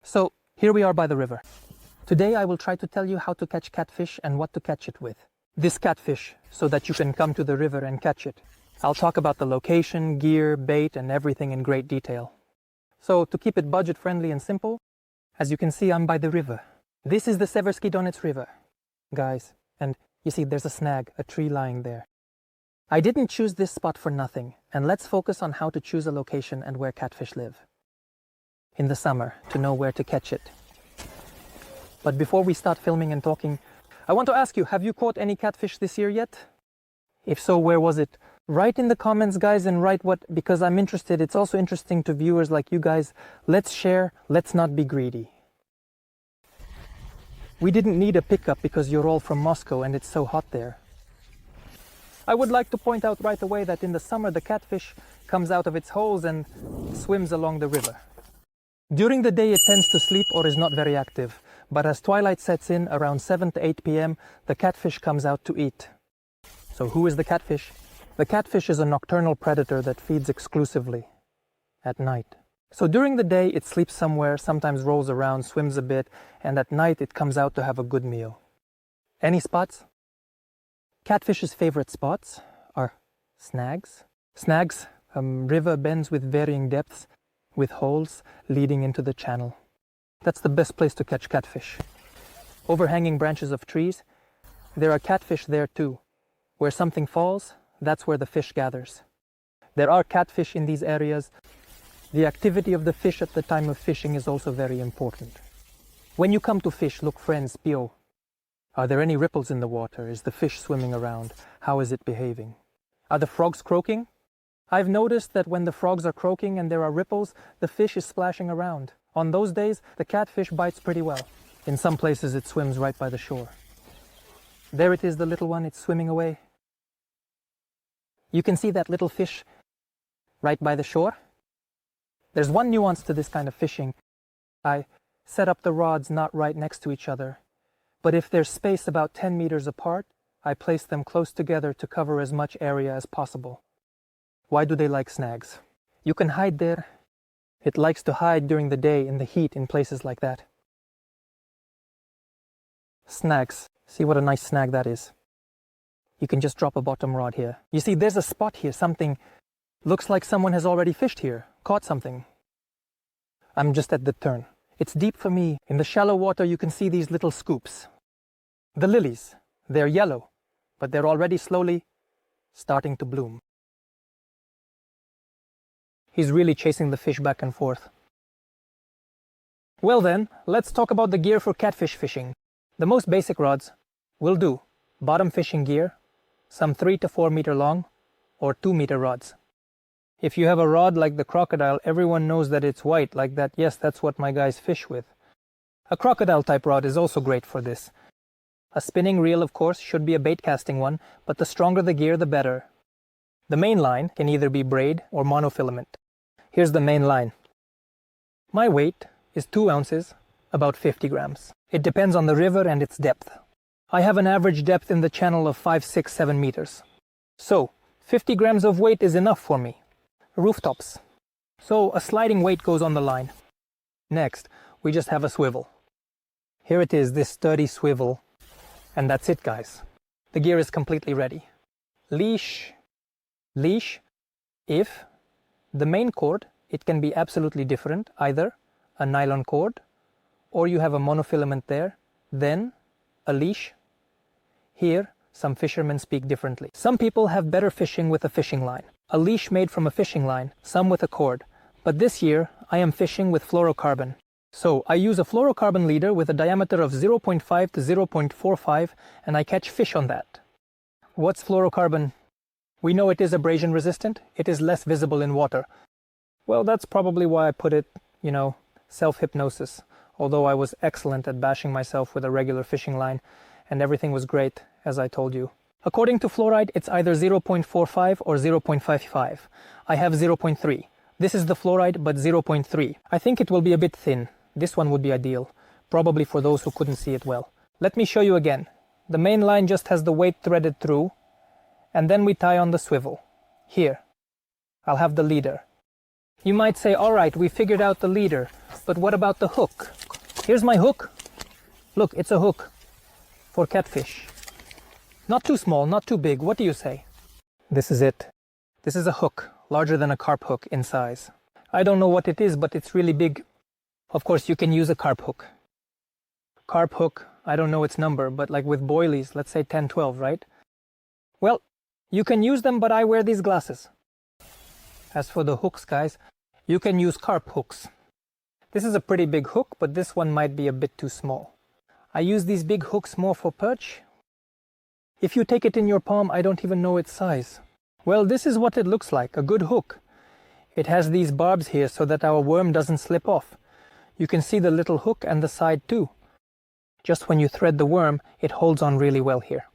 So here we are by the river. Today I will try to tell you how to catch catfish and what to catch it with. This catfish, so that you can come to the river and catch it. I'll talk about the location, gear, bait, and everything in great detail. So to keep it budget friendly and simple, as you can see, I'm by the river. This is the Seversky Donets River, guys, and you see there's a snag, a tree lying there. I didn't choose this spot for nothing, and let's focus on how to choose a location and where catfish live. In the summer, to know where to catch it. But before we start filming and talking, I want to ask you, have you caught any catfish this year yet? If so, where was it? Write in the comments, guys, and write what, because I'm interested. It's also interesting to viewers like you guys. Let's share, let's not be greedy. We didn't need a pickup because you're all from Moscow and it's so hot there. I would like to point out right away that in the summer the catfish comes out of its holes and swims along the river. During the day it tends to sleep or is not very active, but as twilight sets in around 7 to 8 p.m. the catfish comes out to eat. So who is the catfish? The catfish is a nocturnal predator that feeds exclusively at night. So during the day it sleeps somewhere, sometimes rolls around, swims a bit, and at night it comes out to have a good meal. Any spots? Catfish's favorite spots are snags. Snags, river bends with varying depths, with holes leading into the channel. That's the best place to catch catfish. Overhanging branches of trees, there are catfish there too. Where something falls, that's where the fish gathers. There are catfish in these areas. The activity of the fish at the time of fishing is also very important. When you come to fish, look friends, Pio. Are there any ripples in the water? Is the fish swimming around? How is it behaving? Are the frogs croaking? I've noticed that when the frogs are croaking and there are ripples, the fish is splashing around. On those days, the catfish bites pretty well. In some places it swims right by the shore. There it is, the little one, it's swimming away. You can see that little fish right by the shore. There's one nuance to this kind of fishing. I set up the rods not right next to each other, but if there's space about 10 meters apart, I place them close together to cover as much area as possible. Why do they like snags? You can hide there. It likes to hide during the day in the heat in places like that. Snags. See what a nice snag that is. You can just drop a bottom rod here. You see, there's a spot here, something looks like someone has already fished here, caught something. I'm just at the turn. It's deep for me. In the shallow water you can see these little scoops. The lilies, they're yellow, but they're already slowly starting to bloom. He's really chasing the fish back and forth. Well then, let's talk about the gear for catfish fishing. The most basic rods will do. Bottom fishing gear, some 3 to 4 meter long, or 2 meter rods. If you have a rod like the crocodile, everyone knows that it's white like that. Yes, that's what my guys fish with. A crocodile type rod is also great for this. A spinning reel, of course, should be a bait casting one, but the stronger the gear, the better. The main line can either be braid or monofilament. Here's the main line. My weight is 2 ounces, about 50 grams. It depends on the river and its depth. I have an average depth in the channel of 5, 6, 7 meters. So, 50 grams of weight is enough for me. Rooftops. So, a sliding weight goes on the line. Next, we just have a swivel. Here it is, this sturdy swivel. And that's it, guys. The gear is completely ready. Leash. Leash. If the main cord, it can be absolutely different, either a nylon cord, or you have a monofilament there, then a leash. Here, some fishermen speak differently. Some people have better fishing with a fishing line. A leash made from a fishing line, some with a cord. But this year, I am fishing with fluorocarbon. So, I use a fluorocarbon leader with a diameter of 0.5 to 0.45, and I catch fish on that. What's fluorocarbon? We know it is abrasion resistant. It is less visible in water. Well, that's probably why I put it, self-hypnosis. Although I was excellent at bashing myself with a regular fishing line, and everything was great, as I told you. According to fluoride, it's either 0.45 or 0.55. I have 0.3. This is the fluoride, but 0.3. I think it will be a bit thin. This one would be ideal, probably for those who couldn't see it well. Let me show you again. The main line just has the weight threaded through, and then we tie on the swivel. Here, I'll have the leader. You might say, all right, we figured out the leader, but what about the hook? Here's my hook. Look, it's a hook for catfish. Not too small, not too big. What do you say? This is it. This is a hook, larger than a carp hook in size. I don't know what it is, but it's really big. Of course, you can use a carp hook. Carp hook, I don't know its number, but like with boilies, let's say 10, 12, right? Well, you can use them, but I wear these glasses. As for the hooks, guys, you can use carp hooks. This is a pretty big hook, but this one might be a bit too small. I use these big hooks more for perch. If you take it in your palm, I don't even know its size. Well, this is what it looks like, a good hook. It has these barbs here so that our worm doesn't slip off. You can see the little hook and the side too. Just when you thread the worm, it holds on really well here.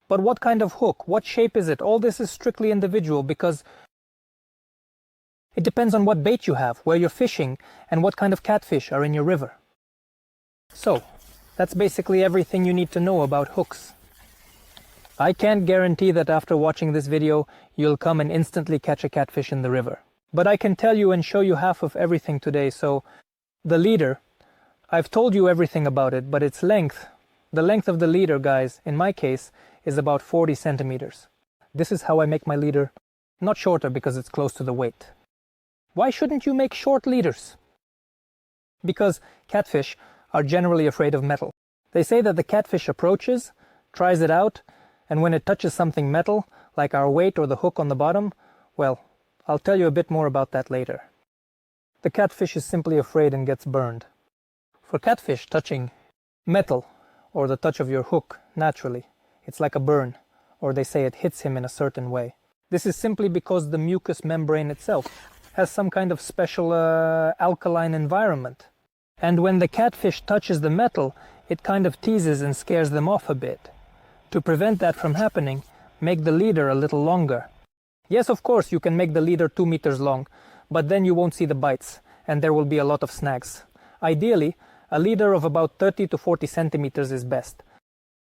But what kind of hook? What shape is it? All this is strictly individual because it depends on what bait you have, where you're fishing, and what kind of catfish are in your river. So, that's basically everything you need to know about hooks. I can't guarantee that after watching this video, you'll come and instantly catch a catfish in the river. But I can tell you and show you half of everything today, so the leader, I've told you everything about it, but its length, the length of the leader, guys, in my case, is about 40 centimeters. This is how I make my leader, not shorter because it's close to the weight. Why shouldn't you make short leaders? Because catfish are generally afraid of metal. They say that the catfish approaches, tries it out, and when it touches something metal, like our weight or the hook on the bottom, well, I'll tell you a bit more about that later. The catfish is simply afraid and gets burned. For catfish, touching metal or the touch of your hook naturally, it's like a burn, or they say it hits him in a certain way. This is simply because the mucous membrane itself has some kind of special alkaline environment. And when the catfish touches the metal, it kind of teases and scares them off a bit. To prevent that from happening, make the leader a little longer. Yes, of course, you can make the leader 2 meters long, but then you won't see the bites, and there will be a lot of snags. Ideally, a leader of about 30 to 40 centimeters is best.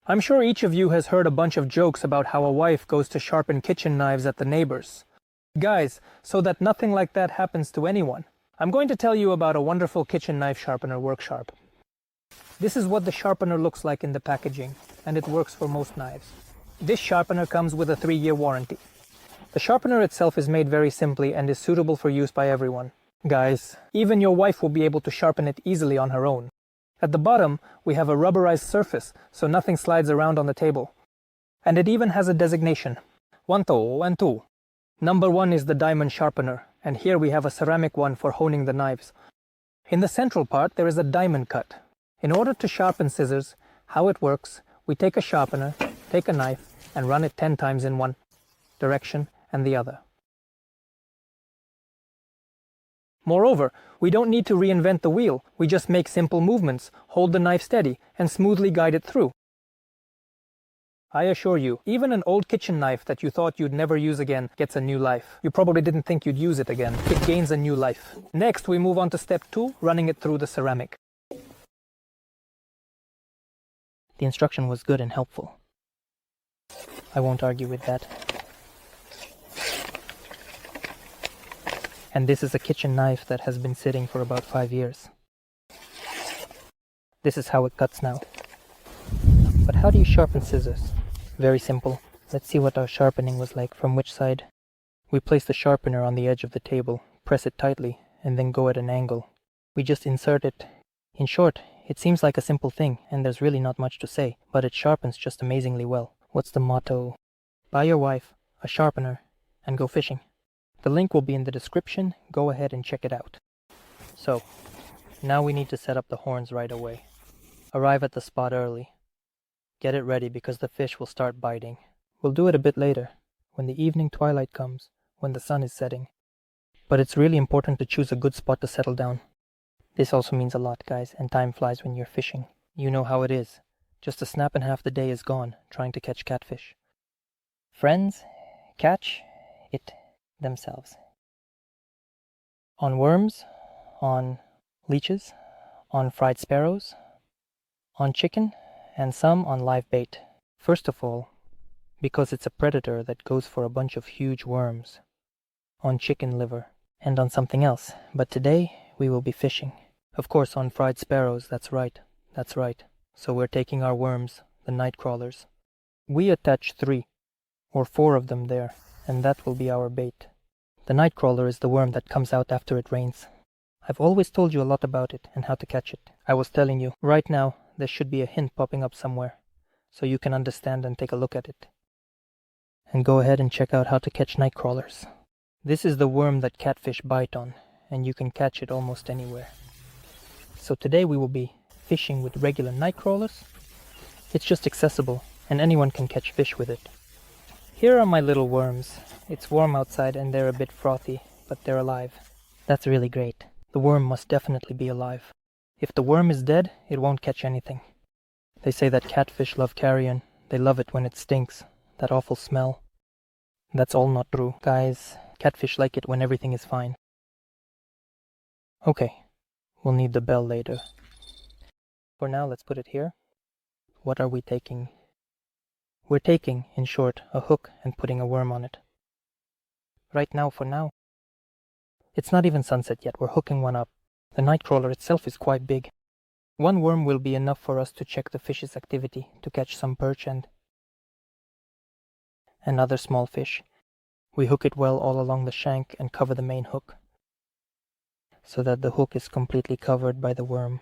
I'm sure each of you has heard a bunch of jokes about how a wife goes to sharpen kitchen knives at the neighbors. Guys, so that nothing like that happens to anyone, I'm going to tell you about a wonderful kitchen knife sharpener, WorkSharp. This is what the sharpener looks like in the packaging, and it works for most knives. This sharpener comes with a 3-year warranty. The sharpener itself is made very simply and is suitable for use by everyone. Guys, even your wife will be able to sharpen it easily on her own. At the bottom, we have a rubberized surface, so nothing slides around on the table. And it even has a designation. 1, 2, and 2. Number 1 is the diamond sharpener, and here we have a ceramic one for honing the knives. In the central part, there is a diamond cut. In order to sharpen scissors, how it works, we take a sharpener, take a knife, and run it 10 times in one direction and the other. Moreover, we don't need to reinvent the wheel. We just make simple movements, hold the knife steady, and smoothly guide it through. I assure you, even an old kitchen knife that you thought you'd never use again gets a new life. You probably didn't think you'd use it again. It gains a new life. Next, we move on to step 2, running it through the ceramic. The instruction was good and helpful. I won't argue with that. And this is a kitchen knife that has been sitting for about 5 years. This is how it cuts now. But how do you sharpen scissors? Very simple. Let's see what our sharpening was like from which side. We place the sharpener on the edge of the table, press it tightly, and then go at an angle. We just insert it. In short, it seems like a simple thing, and there's really not much to say, but it sharpens just amazingly well. What's the motto? Buy your wife a sharpener and go fishing. The link will be in the description. Go ahead and check it out. So, now we need to set up the horns right away. Arrive at the spot early. Get it ready because the fish will start biting. We'll do it a bit later, when the evening twilight comes, when the sun is setting. But it's really important to choose a good spot to settle down. This also means a lot, guys, and time flies when you're fishing. You know how it is. Just a snap and half the day is gone trying to catch catfish. Friends catch it themselves. On worms, on leeches, on fried sparrows, on chicken, and some on live bait. First of all, because it's a predator that goes for a bunch of huge worms. on chicken liver, and on something else, but today we will be fishing. Of course on fried sparrows, that's right. So we're taking our worms, the night crawlers. We attach 3 or 4 of them there, and that will be our bait. The night crawler is the worm that comes out after it rains. I've always told you a lot about it and how to catch it. I was telling you, right now there should be a hint popping up somewhere, so you can understand and take a look at it. And go ahead and check out how to catch night crawlers. This is the worm that catfish bite on, and you can catch it almost anywhere. So today we will be fishing with regular night crawlers. It's just accessible, and anyone can catch fish with it. Here are my little worms. It's warm outside and they're a bit frothy, but they're alive. That's really great. The worm must definitely be alive. If the worm is dead, it won't catch anything. They say that catfish love carrion. They love it when it stinks. That awful smell. That's all not true, guys. Catfish like it when everything is fine. Okay, we'll need the bell later. For now, let's put it here. What are we taking? We're taking, in short, a hook and putting a worm on it. Right now, for now. It's not even sunset yet, we're hooking one up. The night crawler itself is quite big. One worm will be enough for us to check the fish's activity, to catch some perch and other small fish. We hook it well all along the shank and cover the main hook, so that the hook is completely covered by the worm.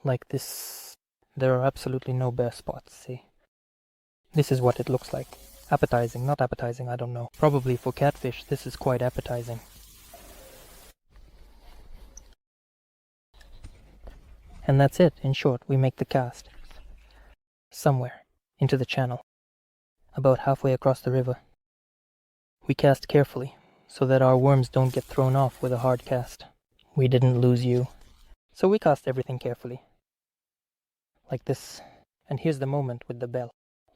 Like this. There are absolutely no bare spots, see? This is what it looks like. Appetizing, not appetizing, I don't know. Probably for catfish, this is quite appetizing. And that's it, in short, we make the cast. Somewhere, into the channel. About halfway across the river. We cast carefully, so that our worms don't get thrown off with a hard cast. We didn't lose you. So we cast everything carefully. Like this. And here's the moment with the bell.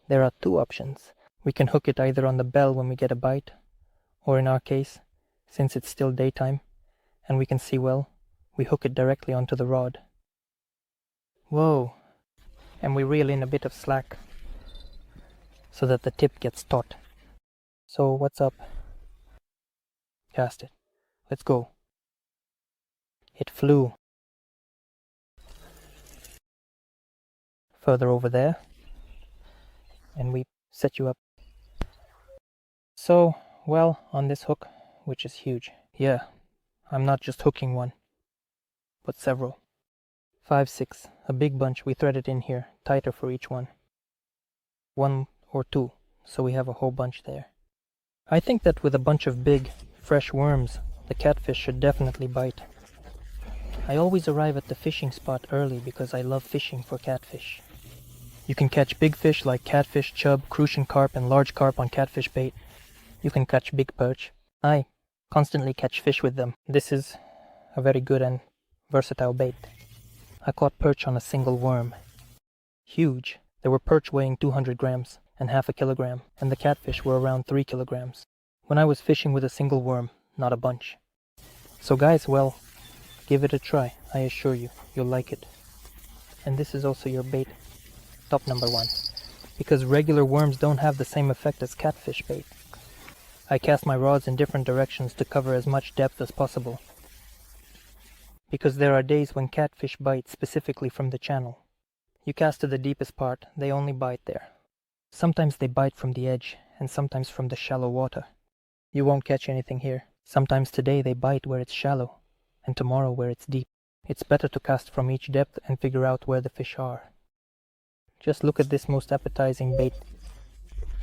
There are 2 options. We can hook it either on the bell when we get a bite, or in our case, since it's still daytime, and we can see well, we hook it directly onto the rod. Whoa! And we reel in a bit of slack, so that the tip gets taut. So what's up? Cast it. Let's go. It flew. Further over there. And we set you up. So, well, on this hook, which is huge. Yeah, I'm not just hooking one, but several. 5, 6, a big bunch. We thread it in here, tighter for each one. 1 or 2, so we have a whole bunch there. I think that with a bunch of big, fresh worms, the catfish should definitely bite. I always arrive at the fishing spot early because I love fishing for catfish. You can catch big fish like catfish, chub, crucian carp and large carp on catfish bait. You can catch big perch. I constantly catch fish with them. This is a very good and versatile bait. I caught perch on a single worm. Huge. There were perch weighing 200 grams and half a kilogram, and the catfish were around 3 kilograms. When I was fishing with a single worm, not a bunch. So guys, well, give it a try. I assure you, you'll like it. And this is also your bait. Top number 1. Because regular worms don't have the same effect as catfish bait. I cast my rods in different directions to cover as much depth as possible. Because there are days when catfish bite specifically from the channel. You cast to the deepest part, they only bite there. Sometimes they bite from the edge, and sometimes from the shallow water. You won't catch anything here. Sometimes today they bite where it's shallow, and tomorrow where it's deep. It's better to cast from each depth and figure out where the fish are. Just look at this most appetizing bait.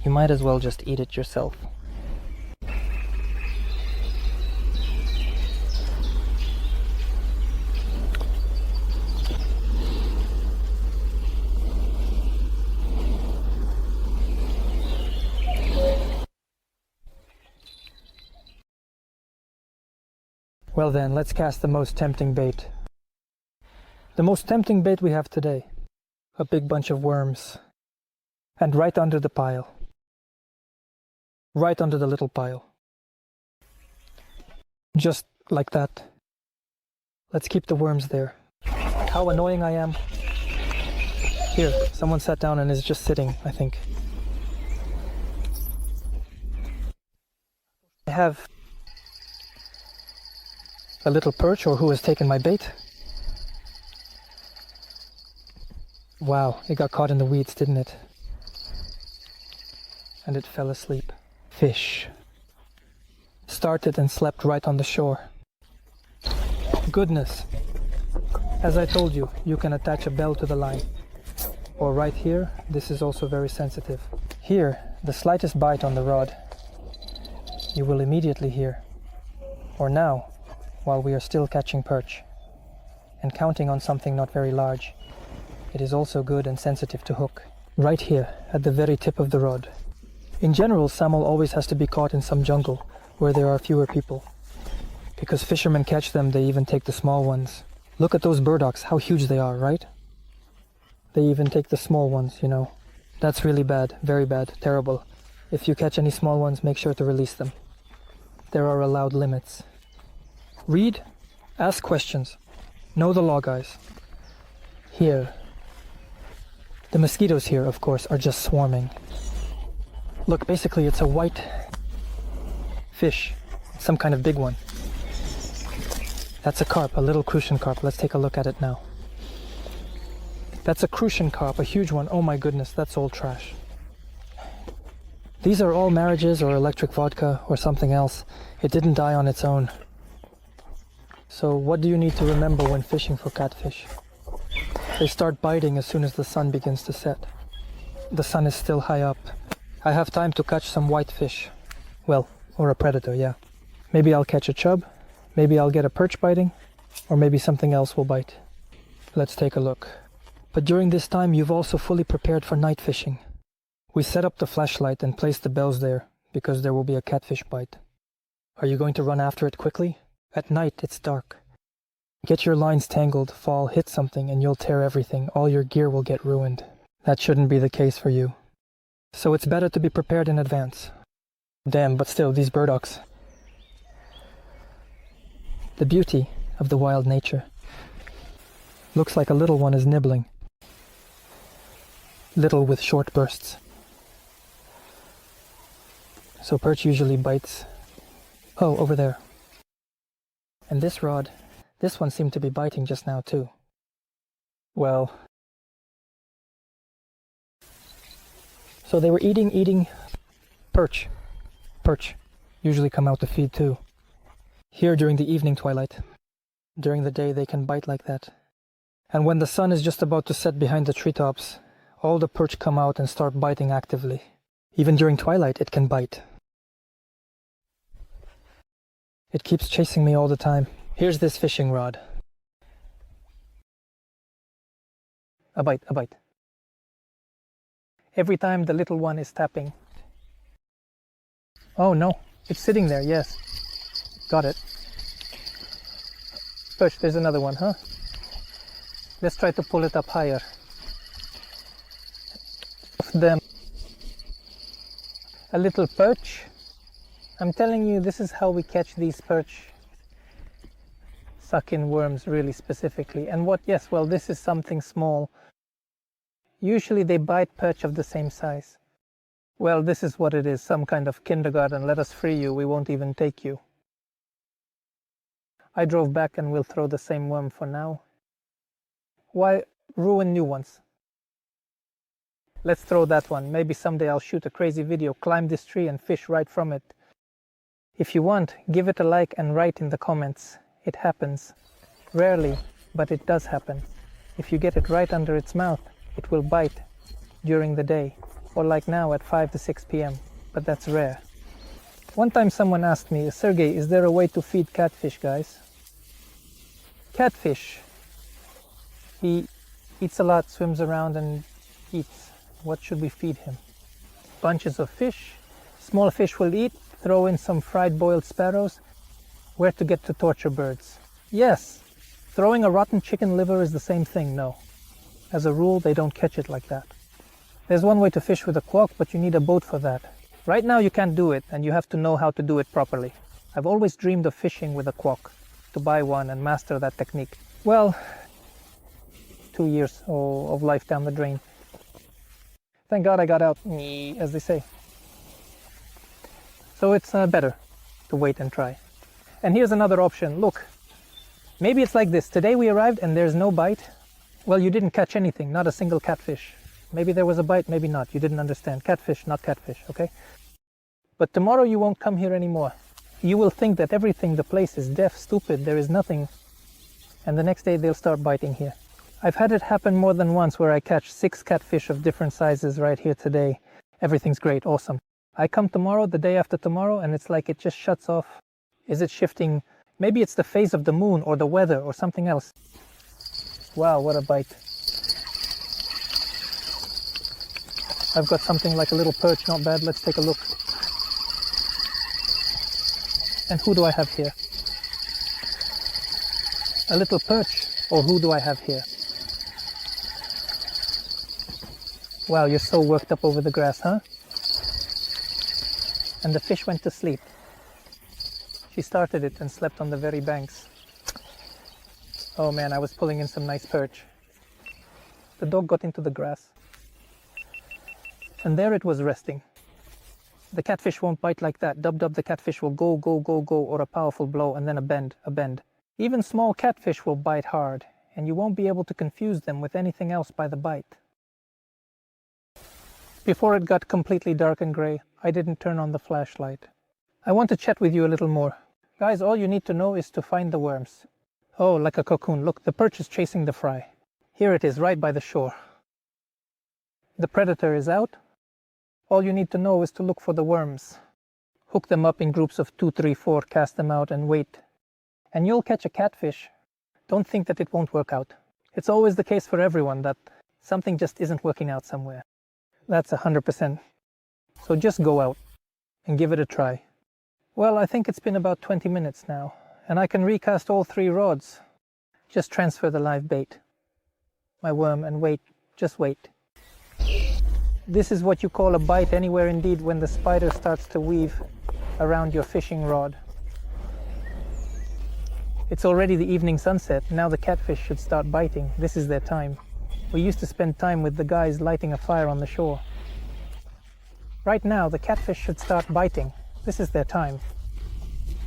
You might as well just eat it yourself. Well then, let's cast the most tempting bait. The most tempting bait we have today. A big bunch of worms. And right under the pile. Right under the little pile. Just like that. Let's keep the worms there. How annoying I am. Here, someone sat down and is just sitting, I think. I have a little perch, or who has taken my bait. Wow, it got caught in the weeds, didn't it? And it fell asleep. Fish. Started and slept right on the shore. Goodness. As I told you, you can attach a bell to the line. Or right here, this is also very sensitive. Here, the slightest bite on the rod, you will immediately hear. Or now, while we are still catching perch and counting on something not very large, it is also good and sensitive to hook. Right here, at the very tip of the rod. In general, salmon always has to be caught in some jungle where there are fewer people. Because fishermen catch them, they even take the small ones. Look at those burdocks, how huge they are, right? They even take the small ones, you know. That's really bad, very bad, terrible. If you catch any small ones, make sure to release them. There are allowed limits. Read, ask questions. Know the law, guys. Here. The mosquitoes here, of course, are just swarming. Look, basically it's a white fish, some kind of big one. That's a carp, a little crucian carp. Let's take a look at it now. That's a crucian carp, a huge one. Oh my goodness, that's all trash. These are all marriages or electric vodka or something else. It didn't die on its own. So what do you need to remember when fishing for catfish? They start biting as soon as the sun begins to set. The sun is still high up. I have time to catch some white fish. Well, or a predator, yeah. Maybe I'll catch a chub, maybe I'll get a perch biting, or maybe something else will bite. Let's take a look. But during this time, you've also fully prepared for night fishing. We set up the flashlight and place the bells there, because there will be a catfish bite. Are you going to run after it quickly? At night, it's dark. Get your lines tangled, fall, hit something, and you'll tear everything. All your gear will get ruined. That shouldn't be the case for you. So it's better to be prepared in advance. Damn, but still, these burdocks. The beauty of the wild nature. Looks like a little one is nibbling. Little with short bursts. So perch usually bites. Oh, over there. And this rod, this one seemed to be biting just now too. Well. So they were eating perch. Perch usually come out to feed too. Here during the evening twilight. During the day they can bite like that. And when the sun is just about to set behind the treetops, all the perch come out and start biting actively. Even during twilight it can bite. It keeps chasing me all the time. Here's this fishing rod. A bite, a bite. Every time the little one is tapping. Oh no, it's sitting there, yes. Got it. Perch, there's another one, huh? Let's try to pull it up higher. Them. A little perch. I'm telling you, this is how we catch these perch. Suck in worms really specifically. And what, yes, well, this is something small. Usually they bite perch of the same size. Well, this is what it is, some kind of kindergarten. Let us free you, we won't even take you. I drove back and we'll throw the same worm for now. Why ruin new ones? Let's throw that one. Maybe someday I'll shoot a crazy video, climb this tree and fish right from it. If you want, give it a like and write in the comments. It happens. Rarely, but it does happen. If you get it right under its mouth, it will bite during the day, or like now at 5 to 6 p.m., but that's rare. One time someone asked me, Sergey, is there a way to feed catfish, guys? Catfish. He eats a lot, swims around and eats. What should we feed him? Bunches of fish. Small fish will eat. Throw in some fried boiled sparrows. Where to get to torture birds? Yes. Throwing a rotten chicken liver is the same thing, no. As a rule, they don't catch it like that. There's one way to fish with a quack, but you need a boat for that. Right now you can't do it, and you have to know how to do it properly. I've always dreamed of fishing with a quack, to buy one and master that technique. Well, 2 years of life down the drain. Thank God I got out, as they say. So it's better to wait and try. And here's another option. Look, maybe it's like this. Today we arrived and there's no bite. Well, you didn't catch anything, not a single catfish. Maybe there was a bite, maybe not. You didn't understand. Catfish, not catfish, okay? But tomorrow you won't come here anymore. You will think that everything, the place is deaf, stupid, there is nothing. And the next day they'll start biting here. I've had it happen more than once where I catch 6 catfish of different sizes right here today. Everything's great, awesome. I come tomorrow, the day after tomorrow, and it's like it just shuts off. Is it shifting? Maybe it's the phase of the moon or the weather or something else. Wow, what a bite. I've got something like a little perch, not bad. Let's take a look. And who do I have here? A little perch, or who do I have here? Wow, you're so worked up over the grass, huh? And the fish went to sleep. She started it and slept on the very banks. Oh man, I was pulling in some nice perch. The dog got into the grass. And there it was resting. The catfish won't bite like that. Dub dub, the catfish will go, go, go, go, or a powerful blow and then a bend, a bend. Even small catfish will bite hard, and you won't be able to confuse them with anything else by the bite. Before it got completely dark and gray, I didn't turn on the flashlight. I want to chat with you a little more. Guys, all you need to know is to find the worms. Oh, like a cocoon. Look, the perch is chasing the fry. Here it is, right by the shore. The predator is out. All you need to know is to look for the worms. Hook them up in groups of 2, 3, 4, cast them out and wait. And you'll catch a catfish. Don't think that it won't work out. It's always the case for everyone that something just isn't working out somewhere. That's 100%. So just go out and give it a try. Well, I think it's been about 20 minutes now, and I can recast all 3 rods. Just transfer the live bait, my worm, and wait, just wait. This is what you call a bite anywhere indeed, when the spider starts to weave around your fishing rod. It's already the evening sunset. Now the catfish should start biting. This is their time. We used to spend time with the guys lighting a fire on the shore. Right now, the catfish should start biting. This is their time.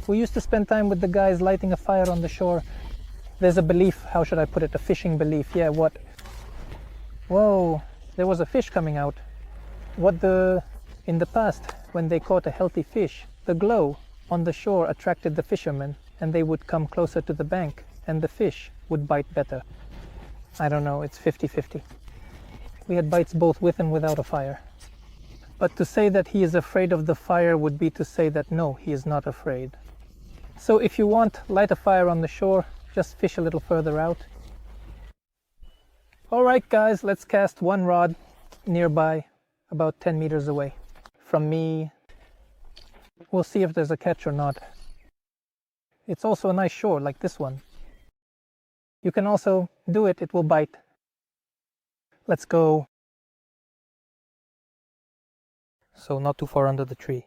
We used to spend time with the guys lighting a fire on the shore. There's a belief, how should I put it, a fishing belief. Yeah, what? Whoa, there was a fish coming out. In the past, when they caught a healthy fish, the glow on the shore attracted the fishermen, and they would come closer to the bank, and the fish would bite better. I don't know, it's 50-50. We had bites both with and without a fire. But to say that he is afraid of the fire would be to say that no, he is not afraid. So if you want, light a fire on the shore, just fish a little further out. Alright guys, let's cast 1 rod nearby, about 10 meters away from me. We'll see if there's a catch or not. It's also a nice shore, like this one. You can also do it, it will bite. Let's go. So not too far under the tree.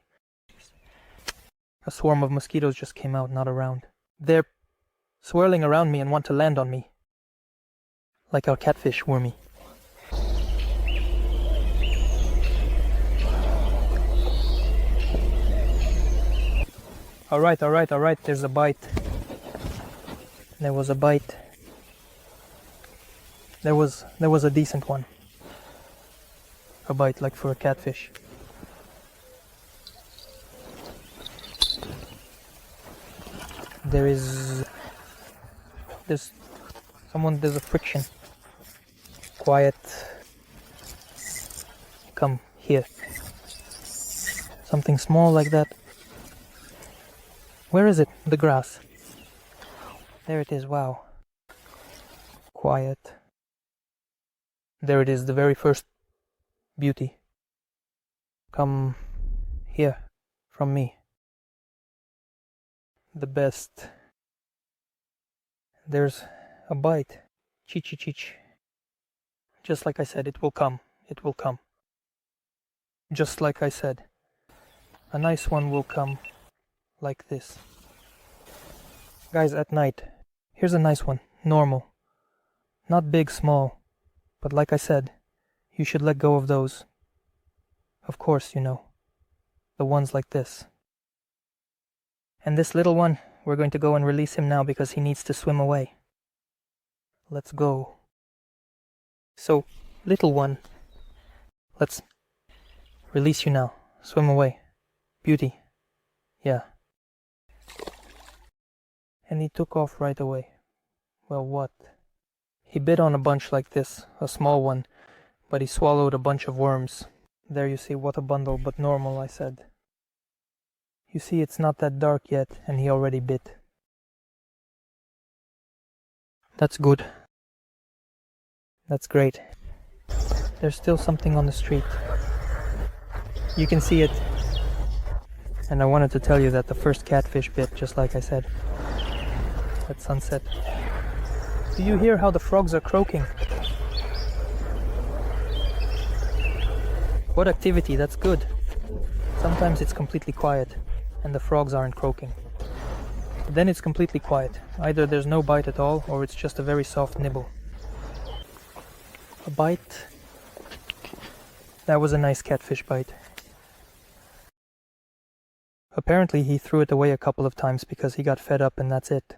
A swarm of mosquitoes just came out, not around. They're swirling around me and want to land on me. Like our catfish, wormy. Alright, there's a bite. There was a bite. There was a decent one. A bite like for a catfish. There's a friction. Quiet. Come here. Something small like that. Where is it? The grass. There it is, wow. Quiet. There it is, the very first beauty. Come here, from me. The best. There's a bite. Chich. Just like I said, it will come. It will come. Just like I said. A nice one will come. Like this. Guys, at night, here's a nice one, normal. Not big, small, but like I said, you should let go of those. Of course, you know, the ones like this. And this little one, we're going to go and release him now because he needs to swim away. Let's go. So, little one, let's release you now. Swim away. Beauty. Yeah. And he took off right away. Well, what? He bit on a bunch like this, a small one, but he swallowed a bunch of worms. There you see, what a bundle, but normal, I said. You see, it's not that dark yet, and he already bit. That's good. That's great. There's still something on the street. You can see it. And I wanted to tell you that the first catfish bit, just like I said, at sunset. Do you hear how the frogs are croaking? What activity, that's good. Sometimes it's completely quiet, and the frogs aren't croaking. But then it's completely quiet. Either there's no bite at all, or it's just a very soft nibble. A bite. That was a nice catfish bite. Apparently he threw it away a couple of times because he got fed up and that's it.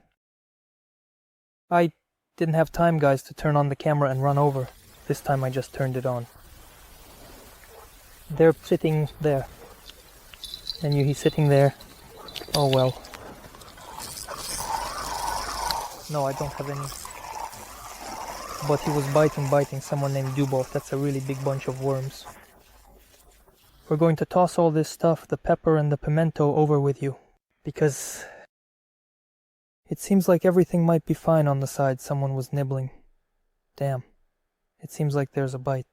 I didn't have time, guys, to turn on the camera and run over. This time I just turned it on. They're sitting there. And he's sitting there. Oh well. No, I don't have any. But he was biting someone named Dubov. That's a really big bunch of worms. We're going to toss all this stuff, the pepper and the pimento, over with you. Because it seems like everything might be fine on the side someone was nibbling. Damn. It seems like there's a bite.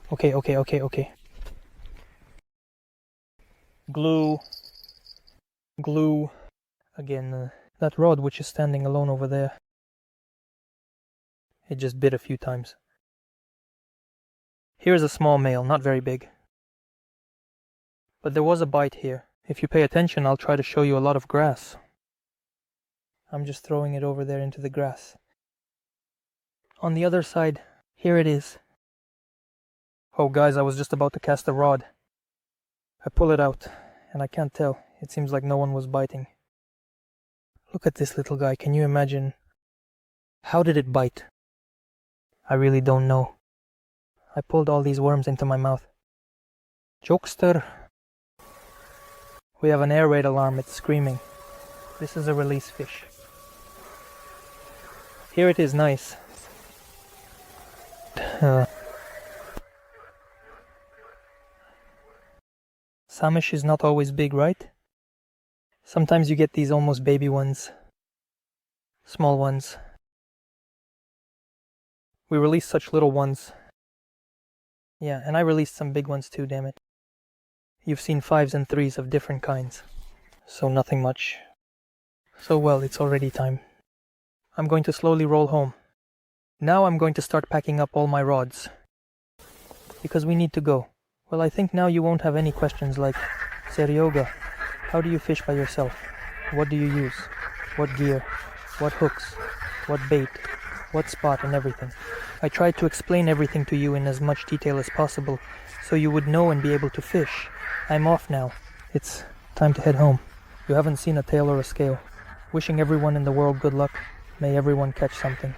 Okay. Glue. Again, that rod which is standing alone over there. It just bit a few times. Here's a small male, not very big. But there was a bite here. If you pay attention, I'll try to show you a lot of grass. I'm just throwing it over there into the grass. On the other side, here it is. Oh guys, I was just about to cast a rod. I pull it out, and I can't tell. It seems like no one was biting. Look at this little guy, can you imagine? How did it bite? I really don't know. I pulled all these worms into my mouth. Jokester. We have an air raid alarm, it's screaming. This is a release fish. Here it is, nice. Samish is not always big, right? Sometimes you get these almost baby ones. Small ones. We release such little ones. Yeah, and I released some big ones too, damn it. You've seen 5s and 3s of different kinds. So nothing much. So well, it's already time. I'm going to slowly roll home. Now I'm going to start packing up all my rods. Because we need to go. Well, I think now you won't have any questions like, Seryoga, how do you fish by yourself? What do you use? What gear? What hooks? What bait? What spot and everything. I tried to explain everything to you in as much detail as possible, so you would know and be able to fish. I'm off now. It's time to head home. You haven't seen a tail or a scale. Wishing everyone in the world good luck. May everyone catch something.